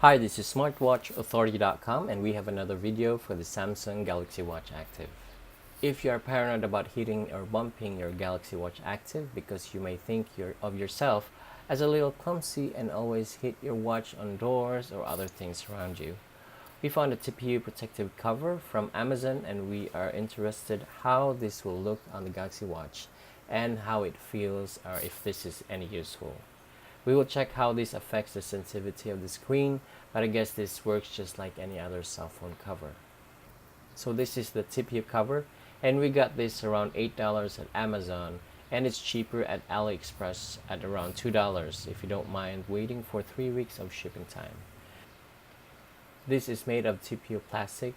Hi, this is SmartwatchAuthority.com and we have another video for the Samsung Galaxy Watch Active. If you are paranoid about hitting or bumping your Galaxy Watch Active because you may think of yourself as a little clumsy and always hit your watch on doors or other things around you, we found a TPU protective cover from Amazon and we are interested how this will look on the Galaxy Watch and how it feels or if this is any useful. We will check how this affects the sensitivity of the screen, but I guess this works just like any other cell phone cover. So this is the TPU cover, and we got this around $8 at Amazon, and it's cheaper at AliExpress at around $2 if you don't mind waiting for 3 weeks of shipping time. This is made of TPU plastic,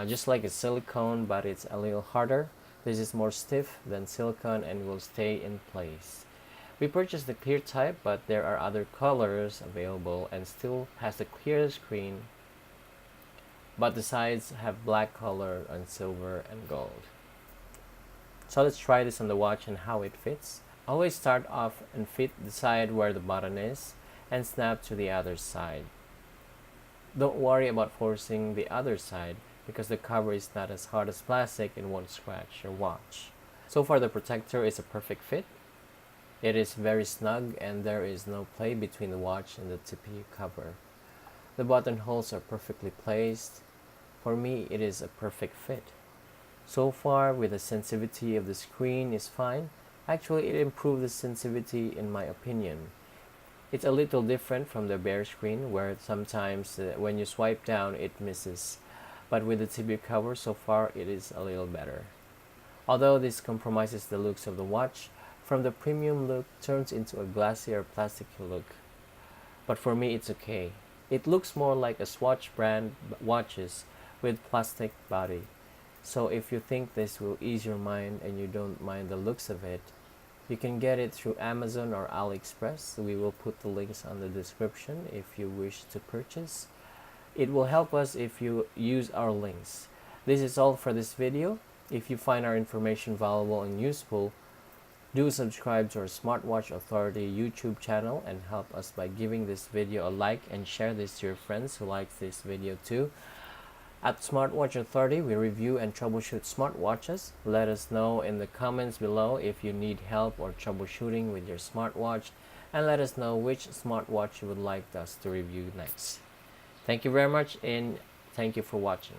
just like a silicone, but it's a little harder. This is more stiff than silicone and will stay in place. We purchased the clear type, but there are other colors available and still has the clear screen, but the sides have black color and silver and gold. So let's try this on the watch and how it fits. Always start off and fit the side where the button is and snap to the other side. Don't worry about forcing the other side because the cover is not as hard as plastic and won't scratch your watch. So far the protector is a perfect fit. It is very snug and there is no play between the watch and the TPU cover. The buttonholes are perfectly placed. For me, it is a perfect fit. So far, with the sensitivity of the screen is fine. Actually, it improved the sensitivity in my opinion. It's a little different from the bare screen where sometimes when you swipe down it misses. But with the TPU cover so far, it is a little better. Although this compromises the looks of the watch, from the premium look turns into a glassy or plastic look. But for me it's okay. It looks more like a Swatch brand watches with plastic body. So if you think this will ease your mind and you don't mind the looks of it, you can get it through Amazon or AliExpress. We will put the links on the description if you wish to purchase. It will help us if you use our links. This is all for this video. If you find our information valuable and useful, do subscribe to our Smartwatch Authority YouTube channel and help us by giving this video a like and share this to your friends who like this video too. At Smartwatch Authority, we review and troubleshoot smartwatches. Let us know in the comments below if you need help or troubleshooting with your smartwatch, and let us know which smartwatch you would like us to review next. Thank you very much and thank you for watching.